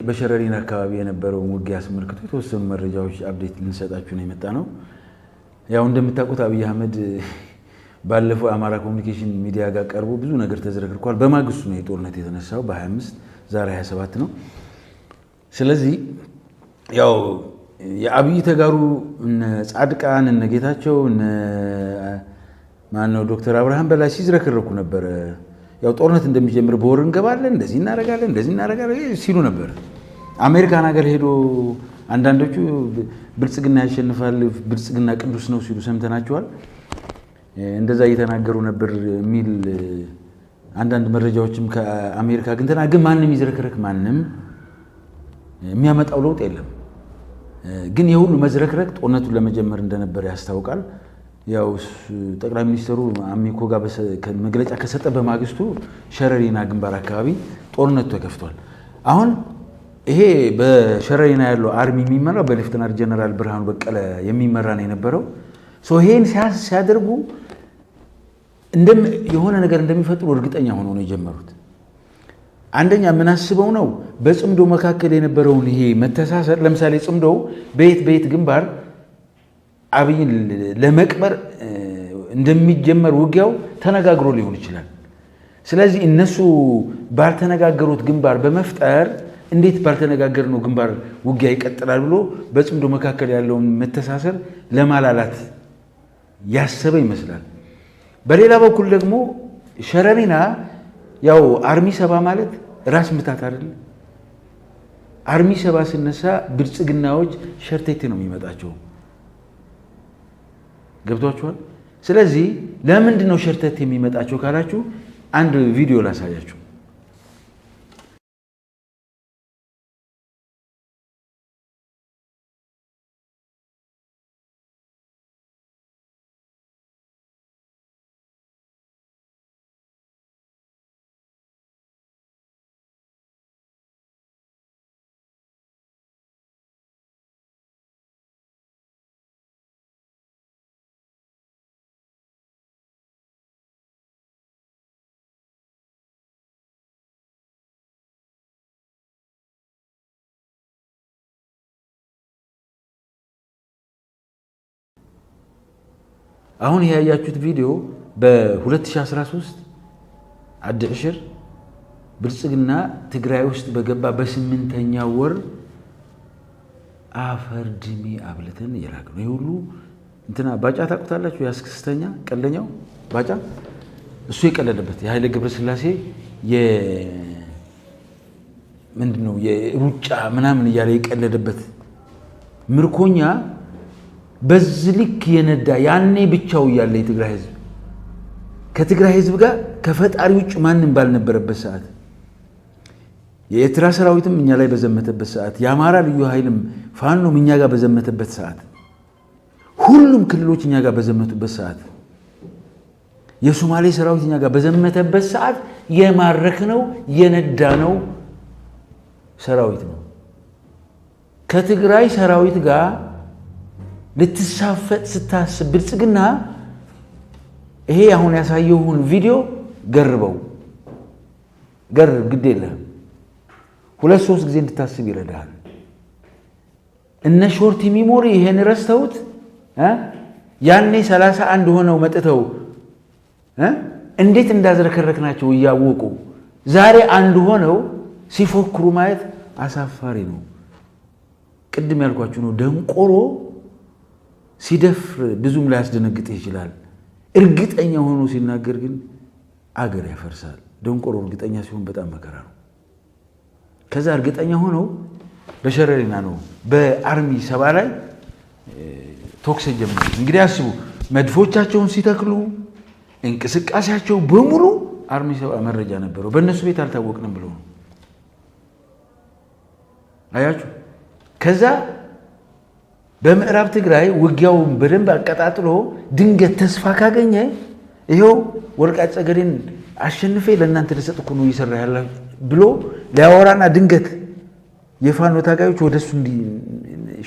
በሸረሪን አካባቢ የነበረው ውጊያ አስመልክቶ የተወሰኑ መረጃዎች አፕዴት ልንሰጣችሁ ነው የመጣነው። ያው እንደምታውቁት አብይ አህመድ ባለፈው አማራ ኮሙኒኬሽን ሚዲያ ጋር ቀርቦ ብዙ ነገር ተዝረክርኳል። በማግስቱ ነው የጦርነት የተነሳው በ25 ዛሬ 27 ነው። ስለዚህ ያው የአብይ ተጋሩ እነ ጻድቃን እነ ጌታቸው እነ ማነው ዶክተር አብርሃም በላይ ሲዝረክረኩ ነበር። ያው ጦርነት እንደሚጀምር በወር እንገባለን እንደዚህ እናረጋለን ሲሉ ነበር። አሜሪካን ሀገር ሄዶ አንዳንዶቹ ብልጽግና ያሸንፋል ብልጽግና ቅዱስ ነው ሲሉ ሰምተናቸዋል። እንደዛ እየተናገሩ ነበር የሚል አንዳንድ መረጃዎችም ከአሜሪካ ግን ማንም ይዝረክረክ ማንም የሚያመጣው ለውጥ የለም። ግን የሁሉ መዝረክረክ ጦርነቱን ለመጀመር እንደነበር ያስታውቃል። ያው ጠቅላይ ሚኒስትሩ አሚኮ ጋር መግለጫ ከሰጠ በማግስቱ ሸረሪና ግንባር አካባቢ ጦርነቱ ተከፍቷል። አሁን ይሄ በሸረሪና ያለው አርሚ የሚመራው በሌፍተናንት ጀነራል ብርሃኑ በቀለ የሚመራ ነው የነበረው። ይሄን ሲያደርጉ የሆነ ነገር እንደሚፈጥሩ እርግጠኛ ሆነው ነው የጀመሩት። አንደኛ ምን አስበው ነው በጽምዶ መካከል የነበረውን ይሄ መተሳሰር፣ ለምሳሌ ጽምዶ በየት ግንባር አብይን ለመቅበር እንደሚጀመር ውጊያው ተነጋግሮ ሊሆን ይችላል። ስለዚህ እነሱ ባልተነጋገሩት ግንባር በመፍጠር እንዴት ባልተነጋገርነው ግንባር ውጊያ ይቀጥላል ብሎ በጽምዶ መካከል ያለውን መተሳሰር ለማላላት ያሰበ ይመስላል። በሌላ በኩል ደግሞ ሸረሪና ያው አርሚ 70 ማለት ራስ ምታት አይደል? አርሚ 70 ሲነሳ ብልጽግናዎች ሸርቴት ነው የሚመጣቸው። ገብቷችኋል? ስለዚህ ለምንድን ነው ሸርተት የሚመጣቸው ካላችሁ አንድ ቪዲዮ ላሳያችሁ። አሁን ያያችሁት ቪዲዮ በ2013 አድዕሽር ብልጽግና ትግራይ ውስጥ በገባ በ8ኛው ወር አፈር ድሜ አብልተን ይላሉ። ነው ሁሉ እንትና ባጫ ታውቁታላችሁ? ያስክስተኛ ቀለኛው ባጫ እሱ የቀለደበት የኃይለ ገብረስላሴ ምንድነው የሩጫ ምናምን እያለ የቀለደበት ምርኮኛ በዚህ ልክ የነዳ ያኔ ብቻው ያለ የትግራይ ህዝብ ከትግራይ ህዝብ ጋር ከፈጣሪ ውጭ ማንም ባልነበረበት ሰዓት የኤርትራ ሰራዊትም እኛ ላይ በዘመተበት ሰዓት የአማራ ልዩ ኃይልም ፋኖም እኛ ጋር በዘመተበት ሰዓት ሁሉም ክልሎች እኛ ጋር በዘመቱበት ሰዓት የሶማሌ ሰራዊት እኛ ጋር በዘመተበት ሰዓት የማረክነው የነዳነው ሰራዊት ነው። ከትግራይ ሰራዊት ጋር ልትሳፈጥ ስታስብ ብልጽግና ይሄ አሁን ያሳየውን ቪዲዮ ገርብ ግድ የለህም 2-3 ጊዜ እንድታስብ ይረዳሃል። እነ ሾርት ሚሞሪ ይሄን ረስተውት ያኔ 31 ሆነው መጥተው እንዴት እንዳዝረከረክናቸው እያወቁ ዛሬ አንድ ሆነው ሲፎክሩ ማየት አሳፋሪ ነው። ቅድም ያልኳችሁ ነው። ደንቆሮ ሲደፍር ብዙም ላይ ያስደነግጥ ይችላል። እርግጠኛ ሆኖ ሲናገር ግን አገር ያፈርሳል። ደንቆሮ እርግጠኛ ሲሆን በጣም መከራ ነው። ከዛ እርግጠኛ ሆኖ በሸረሪና ነው በአርሚ 70 ላይ ቶክስ ጀመሩ። እንግዲህ አስቡ፣ መድፎቻቸውን ሲተክሉ እንቅስቃሴያቸው በሙሉ አርሚ 70 መረጃ ነበረው። በእነሱ ቤት አልታወቅንም ብለው ነው። አያችሁ። ከዛ በምዕራብ ትግራይ ውጊያውን በደንብ አቀጣጥሎ ድንገት ተስፋ ካገኘ ይሄው ወልቃይት ጠገዴን አሸንፌ ለእናንተ ልሰጥ እኮ ነው እየሰራ ያለ ብሎ ሊያወራና ድንገት የፋኖ ታጋዮች ወደሱ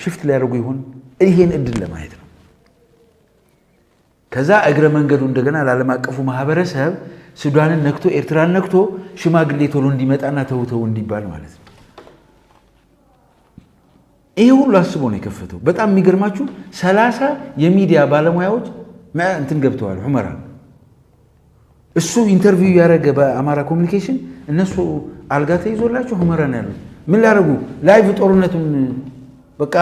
ሽፍት ሊያደርጉ ይሆን ይሄን እድል ለማየት ነው። ከዛ እግረ መንገዱ እንደገና ለዓለም አቀፉ ማህበረሰብ ሱዳንን ነክቶ ኤርትራን ነክቶ ሽማግሌ ቶሎ እንዲመጣና ተውተው እንዲባል ማለት ነው። ይሄ ሁሉ አስቦ ነው የከፈተው። በጣም የሚገርማችሁ 30 የሚዲያ ባለሙያዎች እንትን ገብተዋል ሁመራ። እሱ ኢንተርቪው ያደረገ በአማራ ኮሙኒኬሽን እነሱ አልጋ ተይዞላቸው ሁመራ ነው ያሉት። ምን ላደርጉ ላይቭ ጦርነቱን በቃ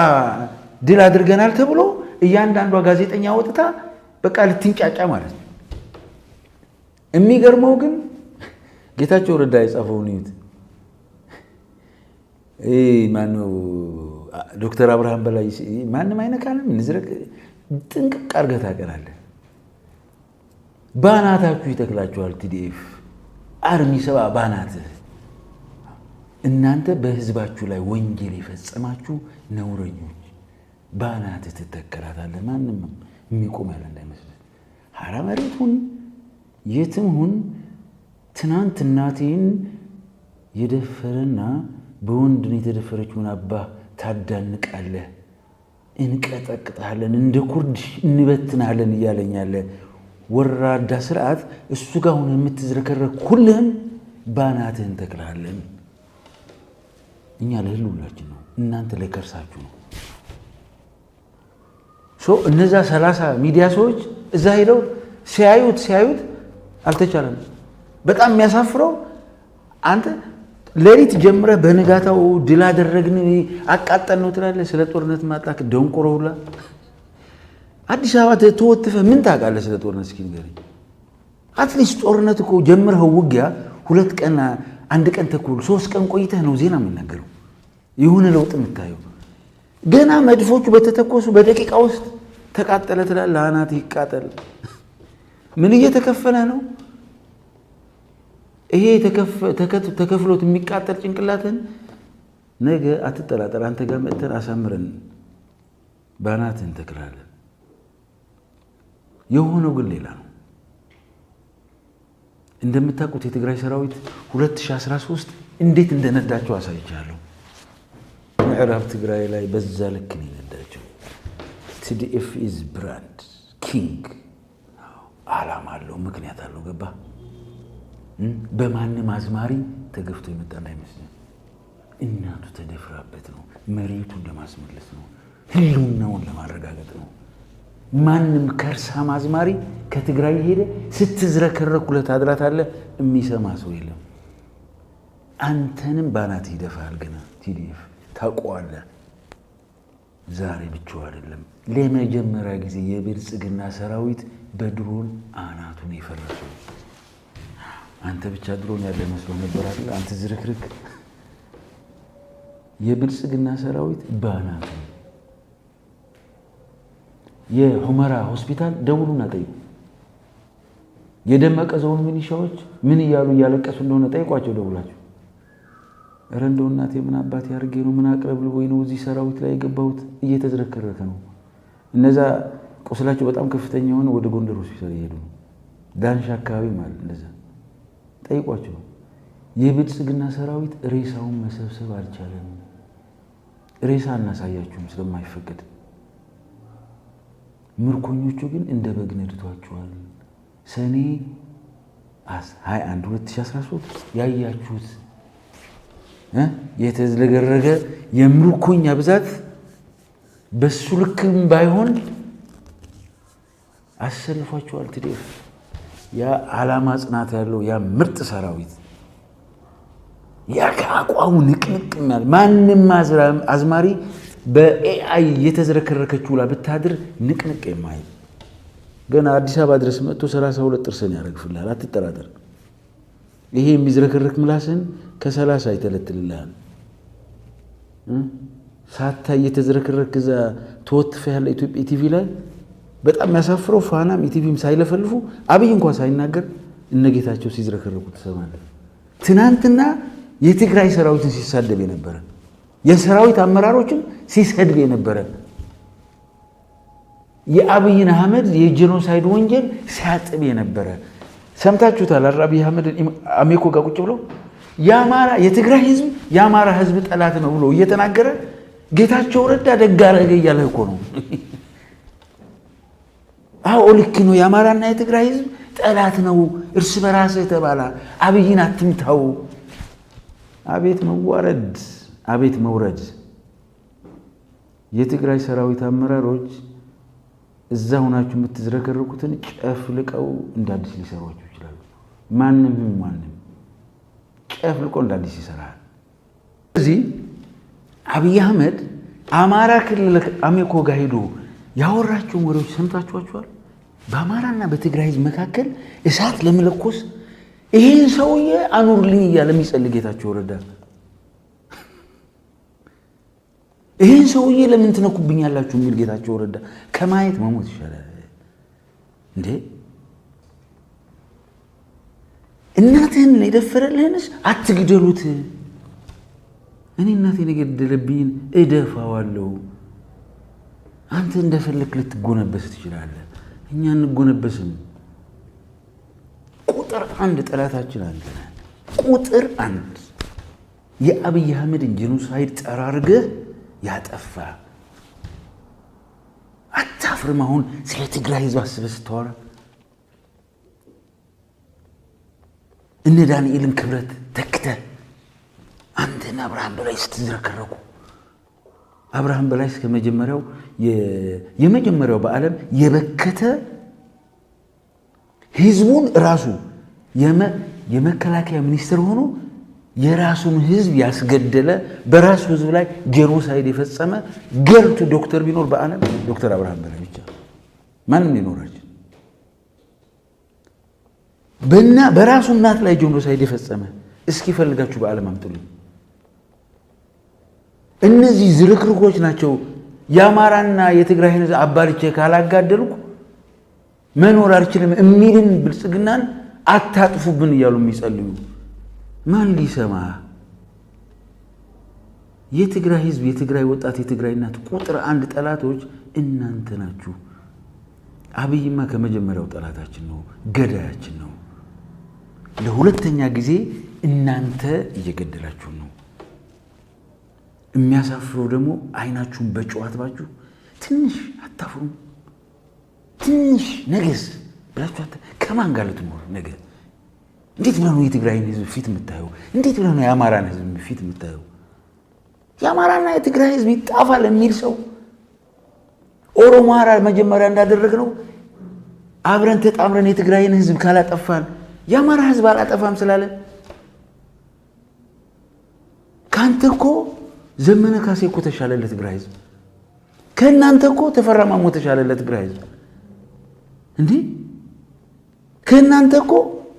ድል አድርገናል ተብሎ እያንዳንዷ ጋዜጠኛ ወጥታ በቃ ልትንጫጫ ማለት ነው። የሚገርመው ግን ጌታቸው ረዳ የጻፈው ነው። ማነው ዶክተር አብርሃም በላይ ማንም አይነካንም ንዝረቅ ጥንቅቅ አድርገህ ታውቀናለህ። ባናታችሁ ይተክላችኋል። ቲዲኤፍ አርሚ ሰባ ባናትህ እናንተ በህዝባችሁ ላይ ወንጀል የፈጸማችሁ ነውረኞች ባናትህ ትተከላታለህ። ማንም የሚቆም ያለ እንዳይመስልህ። ሐራ መሬት ሁን የትም ሁን ትናንት እናቴን የደፈረና በወንድን የተደፈረችውን አባ ታዳንቃለህ፣ እንቀጠቅጣለን፣ እንደ ኩርድ እንበትናለን እያለኛለ ወራዳ ስርዓት እሱ ጋር ሆነ የምትዝረከረክ ሁልህም ባናትህን ተክላለን። እኛ ለህልውናችን ነው፣ እናንተ ለከርሳችሁ ነው። እነዛ 30 ሚዲያ ሰዎች እዛ ሄደው ሲያዩት አልተቻለም። በጣም የሚያሳፍረው አንተ ሌሊት ጀምረህ በንጋታው ድል አደረግን አቃጠል ነው ትላለህ። ስለ ጦርነት ማጣክ ደንቆሮ ሁላ አዲስ አበባ ተወትፈህ ምን ታውቃለህ ስለ ጦርነት? እስኪ ንገረኝ። አትሊስት ጦርነት እኮ ጀምረህ ውጊያ 2 ቀን 1 ቀን ተኩል 3 ቀን ቆይተህ ነው ዜና የምናገረው የሆነ ለውጥ የምታየው። ገና መድፎቹ በተተኮሱ በደቂቃ ውስጥ ተቃጠለ ትላለህ። አናት ይቃጠል። ምን እየተከፈለ ነው? ይሄ ተከፍሎት የሚቃጠል ጭንቅላትን ነገ አትጠራጠር፣ አንተ ጋር መጥተን አሳምረን ባናትን ተክላለን። የሆነው ግን ሌላ ነው። እንደምታውቁት የትግራይ ሰራዊት 2013 እንዴት እንደነዳቸው አሳይቻለሁ። ምዕራብ ትግራይ ላይ በዛ ልክ ነው የነዳቸው። ቲዲኤፍ ኢዝ ብራንድ ኪንግ። ዓላማ አለው፣ ምክንያት አለው። ገባ? በማንም አዝማሪ ተገፍቶ የመጣ እንዳይመስል። እናቱ ተደፍራበት ነው። መሬቱ እንደማስመለስ ነው። ህልውናውን ለማረጋገጥ ነው። ማንም ከርሳም አዝማሪ ከትግራይ ሄደ ስትዝረከረኩለት አድራታለህ። የሚሰማ ሰው የለም። አንተንም ባናት ይደፋል። ገና ቲዲኤፍ ታውቀዋለህ። ዛሬ ብቻው አይደለም፣ ለመጀመሪያ ጊዜ የብልጽግና ሰራዊት በድሮን አናቱን የፈረሰው አንተ ብቻ ድሮን ያለ መስሎ ነበር አይደል? አንተ ዝርክርክ። የብልጽግና ሰራዊት ባናቱ የሁመራ ሆስፒታል ደውሉና ጠይቁ። የደመቀ ዞን ሚኒሻዎች ምን እያሉ እያለቀሱ እንደሆነ ጠይቋቸው ደውላቸው። ኧረ እንደው እናቴ ምን አባቴ አድርጌ ነው ምን አቅለብልቦኝ ነው እዚህ ሰራዊት ላይ የገባሁት? እየተዝረከረከ ነው። እነዛ ቁስላቸው በጣም ከፍተኛ የሆነ ወደ ጎንደር ሆስፒታል እየሄዱ ነው። ዳንሻ አካባቢ ማለት እንደዛ ጠይቋቸው። የብልጽግና ሰራዊት ሬሳውን መሰብሰብ አልቻለም። ሬሳ እናሳያችሁም ስለማይፈቀድ። ምርኮኞቹ ግን እንደ በግ ነድቷቸዋል። ሰኔ 21 2013 ያያችሁት የተዝለገረገ የምርኮኛ ብዛት በሱ ልክም ባይሆን አሰልፏቸዋል። ቲዲኤፍ ያ ዓላማ ጽናት ያለው ያ ምርጥ ሰራዊት ያ ከአቋሙ ንቅንቅ ማለት ማንም አዝማሪ በኤአይ የተዝረከረከችው ላ ብታድር ንቅንቅ የማይል ገና አዲስ አበባ ድረስ መጥቶ 32 ጥርስን ያረግፍልሃል። አትጠራጠር። ይሄ የሚዝረከረክ ምላስን ከ30 ይተለትልልሃል። ሳታይ የተዝረከረክ እዛ ተወትፈ ያለ ኢትዮጵያ ቲቪ ላይ በጣም የሚያሳፍረው ፋናም ኢቲቪም ሳይለፈልፉ አብይ እንኳን ሳይናገር እነጌታቸው ሲዝረከረኩ ትሰማለህ። ትናንትና የትግራይ ሰራዊትን ሲሳደብ የነበረ የሰራዊት አመራሮችን ሲሰድብ የነበረ የአብይን አህመድ የጄኖሳይድ ወንጀል ሲያጥብ የነበረ ሰምታችሁታል። አብይ አህመድ አሜኮ ጋር ቁጭ ብሎ የትግራይ ህዝብ የአማራ ህዝብ ጠላት ነው ብሎ እየተናገረ ጌታቸው ረዳ ደግ አደረገ እያለ እኮ ነው። አዎ ልክ ነው። የአማራና የትግራይ ህዝብ ጠላት ነው። እርስ በራስህ ተባላ። አብይን አትምታው። አቤት መዋረድ፣ አቤት መውረድ። የትግራይ ሰራዊት አመራሮች እዛ ሆናችሁ የምትዝረከረኩትን ጨፍልቀው እንዳዲስ ሊሰሯችሁ ይችላሉ። ማንም ጨፍልቆ እንዳዲስ ይሰራል። ስለዚህ አብይ አህመድ አማራ ክልል አሜኮ ጋር ሄዶ ያወራቸውን ወሬዎች ሰምታችኋል። በአማራና በትግራይ ህዝብ መካከል እሳት ለመለኮስ ይሄን ሰውዬ አኑርልኝ እያለ የሚጸልይ ጌታቸው ረዳ ይሄን ሰውዬ ለምን ትነኩብኛላችሁ የሚል ጌታቸው ረዳ ከማየት መሞት ይሻላል እንዴ! እናትህን የደፈረልህንስ አትግደሉት። እኔ እናቴን የገደለብኝ እደፋዋለሁ። አንተ እንደፈለክ ልትጎነበስ ትችላለህ። እኛ እንጎነበስም። ቁጥር 1 ጠላታችን አንተ ነህ። ቁጥር 1 የአብይ አህመድን ጄኖሳይድ ጠራርገህ ያጠፋ አታፍርም? አሁን ስለ ትግራይ ህዝብ አስበህ ስታወራ እነ ዳንኤልን ክብረት ተክተህ አንተና አብርሃም በላይ ስትዝረከረኩ አብርሃም በላይ ከመጀመሪያው የመጀመሪያው በዓለም የበከተ ህዝቡን ራሱ የመከላከያ ሚኒስትር ሆኖ የራሱን ህዝብ ያስገደለ በራሱ ህዝብ ላይ ጄኖሳይድ የፈጸመ ገልቱ ዶክተር ቢኖር በዓለም ዶክተር አብርሃም በላይ ብቻ። ማንም ሊኖራቸው በራሱ እናት ላይ ጄኖሳይድ የፈጸመ እስኪ ፈልጋችሁ በዓለም አምጥሉኝ። እነዚህ ዝርክርኮች ናቸው። የአማራና የትግራይ ህዝብ አባልቼ ካላጋደልኩ መኖር አልችልም የሚልን ብልጽግናን አታጥፉብን እያሉ የሚጸልዩ ማን ሊሰማ? የትግራይ ህዝብ፣ የትግራይ ወጣት፣ የትግራይ እናት ቁጥር 1 ጠላቶች እናንተ ናችሁ። አብይማ ከመጀመሪያው ጠላታችን ነው፣ ገዳያችን ነው። ለሁለተኛ ጊዜ እናንተ እየገደላችሁ ነው። የሚያሳፍረው ደግሞ አይናችሁን በጨው አጥባችሁ ትንሽ አታፍሩም? ትንሽ ነገስ ብላችሁ ከማን ጋር ልትኖር ነገ? እንዴት ብለህ ነው የትግራይን ህዝብ ፊት የምታየው? እንዴት ብለህ ነው የአማራን ህዝብ ፊት የምታየው? የአማራና የትግራይ ህዝብ ይጣፋል የሚል ሰው ኦሮማራ መጀመሪያ እንዳደረግነው አብረን ተጣምረን የትግራይን ህዝብ ካላጠፋን የአማራ ህዝብ አላጠፋም ስላለ ካንተ እኮ ዘመነ ካሴ እኮ ተሻለ ለትግራይ ህዝብ። ከእናንተ እኮ ተፈራ ማሞ ተሻለ ለትግራይ ህዝብ። እንዴ ከእናንተ እኮ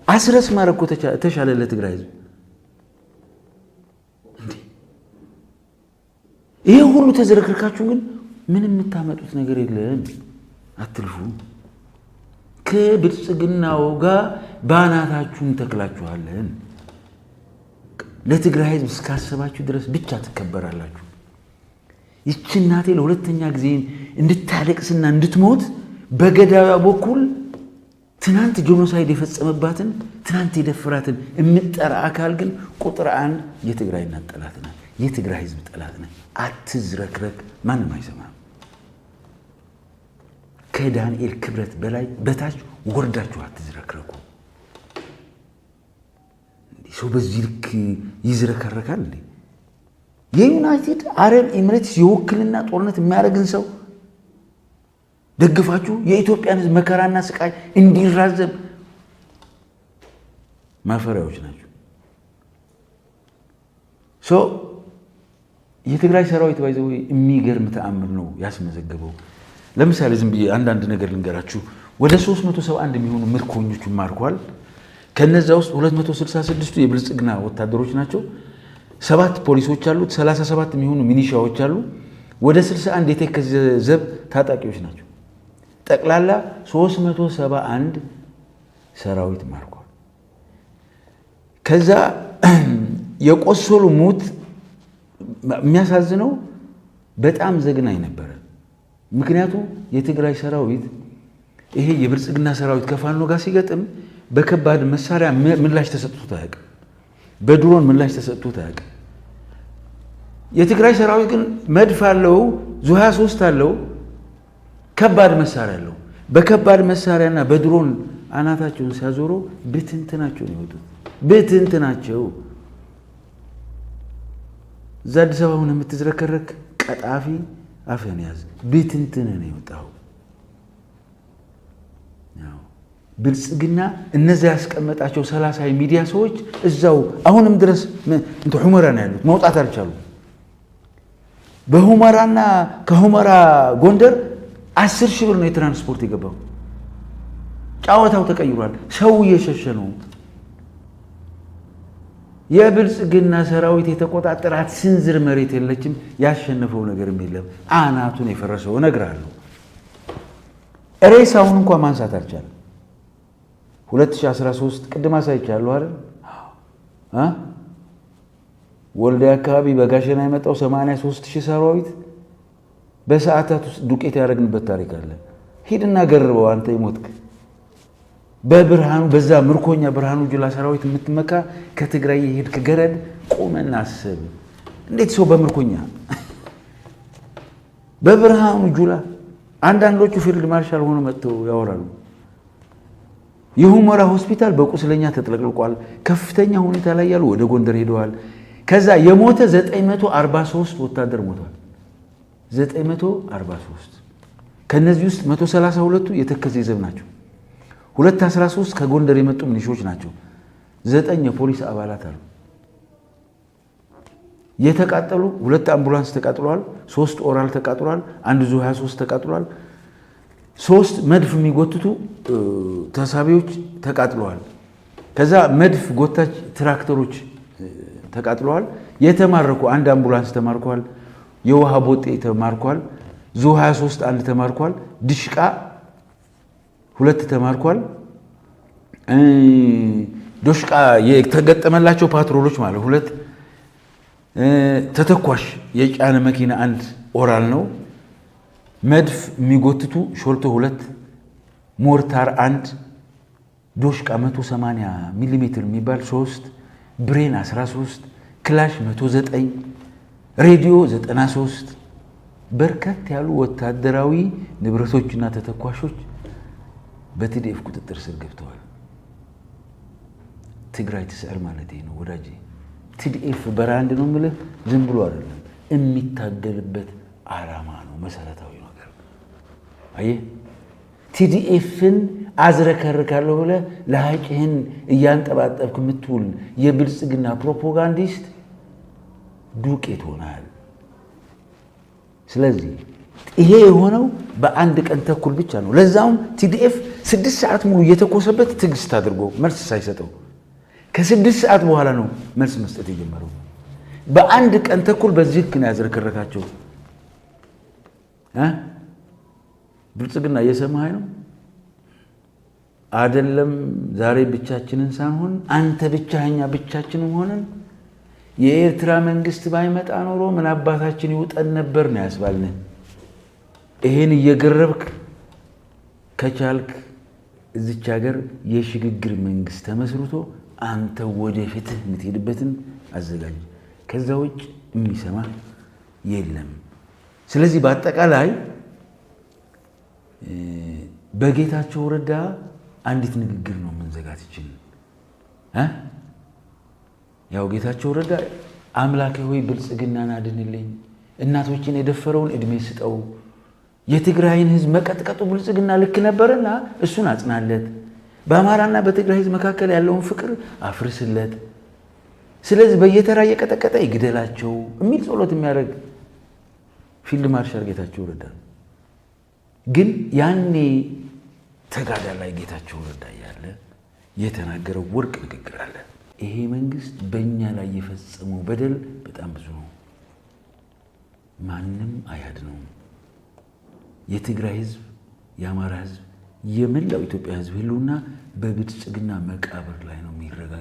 አስረስ ማረኮ ተሻለ ለትግራይ ህዝብ። እንዴ ይሄ ሁሉ ተዘረክርካችሁ ግን ምን የምታመጡት ነገር የለም። አትልፉ። ከብልጽግናው ጋር ባናታችሁን ተክላችኋለን። ለትግራይ ህዝብ እስካሰባችሁ ድረስ ብቻ ትከበራላችሁ። ይህች እናቴ ለሁለተኛ ጊዜ እንድታለቅስና እንድትሞት በገዳዋ በኩል ትናንት ጄኖሳይድ የፈጸመባትን ትናንት የደፈራትን የምጠራ አካል ግን ቁጥር 1 የትግራይ እናት ጠላት ናት። የትግራይ ህዝብ ጠላት ናት። አትዝረክረክ። ማንም አይሰማም። ከዳንኤል ክብረት በላይ በታች ወርዳችሁ አትዝረክረኩ። ሰው በዚህ ልክ ይዝረከረካል እንዴ? የዩናይትድ አረብ ኤሚሬትስ የውክልና ጦርነት የሚያደርግን ሰው ደግፋችሁ የኢትዮጵያን ህዝብ መከራና ስቃይ እንዲራዘም ማፈሪያዎች ናቸው። የትግራይ ሰራዊት ባይዘው የሚገርም ተአምር ነው ያስመዘገበው። ለምሳሌ ዝም ብዬ አንዳንድ ነገር ልንገራችሁ። ወደ 371 የሚሆኑ ምርኮኞችን ማርኳል። ከነዛ ውስጥ 266ቱ የብልጽግና ወታደሮች ናቸው። 7 ፖሊሶች አሉት። 37 የሚሆኑ ሚኒሻዎች አሉ። ወደ 61 የተከዘ ዘብ ታጣቂዎች ናቸው። ጠቅላላ 371 ሰራዊት ማርኳል። ከዛ የቆሰሉ ሙት የሚያሳዝነው በጣም ዘግናኝ ነበረ። ምክንያቱም የትግራይ ሰራዊት ይሄ የብልጽግና ሰራዊት ከፋኖ ጋር ሲገጥም በከባድ መሳሪያ ምላሽ ተሰጥቶት አያውቅም። በድሮን ምላሽ ተሰጥቶት አያውቅም። የትግራይ ሰራዊት ግን መድፍ አለው፣ ዙ 23 አለው፣ ከባድ መሳሪያ አለው። በከባድ መሳሪያና በድሮን አናታቸውን ሲያዞሩ ብትንትናቸው ነው የወጡት። ብትንትናቸው እዛ አዲስ አበባ ሆነ የምትዝረከረክ ቀጣፊ አፈን ያዝ ቤትንትን ነው የወጣው ያው ብልጽግና እነዛ ያስቀመጣቸው 30 ሚዲያ ሰዎች እዛው አሁንም ድረስ እንት ሑመራ ነው ያሉት መውጣት አልቻሉም በሁመራና ከሁመራ ጎንደር 10,000 ብር ነው የትራንስፖርት የገባው ጫወታው ተቀይሯል ሰው እየሸሸ ነው የብልጽግና ሰራዊት የተቆጣጠራት ስንዝር መሬት የለችም ያሸነፈው ነገርም የለም አናቱን የፈረሰው እነግራለሁ ሬሳውን እንኳን ማንሳት አልቻለም 2013 ቅድም አሳይቻለሁ አይደል ወልዲያ አካባቢ በጋሸና የመጣው 83,000 ሰራዊት በሰዓታት ውስጥ ዱቄት ያደረግንበት ታሪክ አለ ሂድና ገርበው አንተ ይሞትክ በብርሃኑ በዛ ምርኮኛ ብርሃኑ ጁላ ሰራዊት የምትመካ ከትግራይ ይሄድክ ገረድ ቆመና አስብ እንዴት ሰው በምርኮኛ በብርሃኑ ጁላ አንዳንዶቹ ፊልድ ማርሻል ሆኖ መጥተው ያወራሉ የሁመራ ሆስፒታል በቁስለኛ ተጥለቅልቋል ከፍተኛ ሁኔታ ላይ ያሉ ወደ ጎንደር ሄደዋል ከዛ የሞተ 943 ወታደር ሞቷል 943 ከነዚህ ውስጥ 132ቱ የተከዘ ይዘብ ናቸው 213 ከጎንደር የመጡ ምንሾች ናቸው 9 የፖሊስ አባላት አሉ የተቃጠሉ 2 አምቡላንስ ተቃጥሏል 3 ኦራል ተቃጥሏል 1 ዙ 23 ተቃጥሏል 3 መድፍ የሚጎትቱ ተሳቢዎች ተቃጥለዋል ከዛ መድፍ ጎታች ትራክተሮች ተቃጥለዋል የተማረኩ 1 አምቡላንስ ተማርኳል የውሃ ቦጤ ተማርኳል ዙ 23 1 ተማርኳል ድሽቃ 2 ተማርኳል ዶሽቃ የተገጠመላቸው ፓትሮሎች ማለት 2 ተተኳሽ የጫነ መኪና 1 ኦራል ነው መድፍ የሚጎትቱ ሾልቶ 2 ሞርታር 1 ዶሽቃ 180 ሚሊ ሜትር የሚባል 3 ብሬን 13 ክላሽ 109 ሬዲዮ 93 በርከት ያሉ ወታደራዊ ንብረቶችና ተተኳሾች በቲዲኤፍ ቁጥጥር ስር ገብተዋል ትግራይ ትስዕር ማለት ነው ወዳጄ ቲዲኤፍ በራንድ ነው ማለት ዝም ብሎ አይደለም የሚታገልበት ዓላማ ነው መሰረታዊ ነገር አየ ቲዲኤፍን አዝረከርካለሁ ብለ ለሃጭህን እያንጠባጠብክ ምትውል የብልጽግና ፕሮፓጋንዲስት ዱቄት ሆናል ስለዚህ ይሄ የሆነው በአንድ ቀን ተኩል ብቻ ነው ለዛውም ቲዲኤፍ 6 ሰዓት ሙሉ እየተኮሰበት ትግስት አድርጎ መልስ ሳይሰጠው ከ6 ሰዓት በኋላ ነው መልስ መስጠት የጀመረው በአንድ ቀን ተኩል በዚህ ግን ያዝረከረካቸው ብልጽግና እየሰማህ ነው አይደለም ዛሬ ብቻችንን ሳንሆን አንተ ብቻኛ ብቻችንን ሆነን የኤርትራ መንግስት ባይመጣ ኖሮ ምን አባታችን ይውጠን ነበር ነው ያስባልነን ይሄን እየገረብክ ከቻልክ እዚች ሀገር የሽግግር መንግስት ተመስርቶ አንተ ወደፊት የምትሄድበትን አዘጋጅ ከዛ ውጭ የሚሰማ የለም ስለዚህ በአጠቃላይ በጌታቸው ረዳ አንዲት ንግግር ነው መንዘጋት ይችላል ያው ጌታቸው ረዳ አምላኬ ሆይ ብልጽግናን አድንልኝ እናቶችን የደፈረውን እድሜ ስጠው የትግራይን ህዝብ መቀጥቀጡ ብልጽግና ልክ ነበርና እሱን አጽናለት በአማራና በትግራይ ህዝብ መካከል ያለውን ፍቅር አፍርስለት ስለዚህ በየተራ የቀጠቀጠ ይግደላቸው የሚል ጸሎት የሚያደርግ ፊልድ ማርሻል ጌታቸው ረዳ ግን ያኔ ተጋዳላይ ጌታቸው ረዳ ያለ የተናገረው ወርቅ ንግግር አለ ይሄ መንግስት በእኛ ላይ የፈጸመው በደል በጣም ብዙ ነው ማንንም አያድነው የትግራይ ህዝብ የአማራ ህዝብ የመላው ኢትዮጵያ ህዝብ ሁሉና በብልጽግና መቃብር ላይ ነው የሚረጋገጠው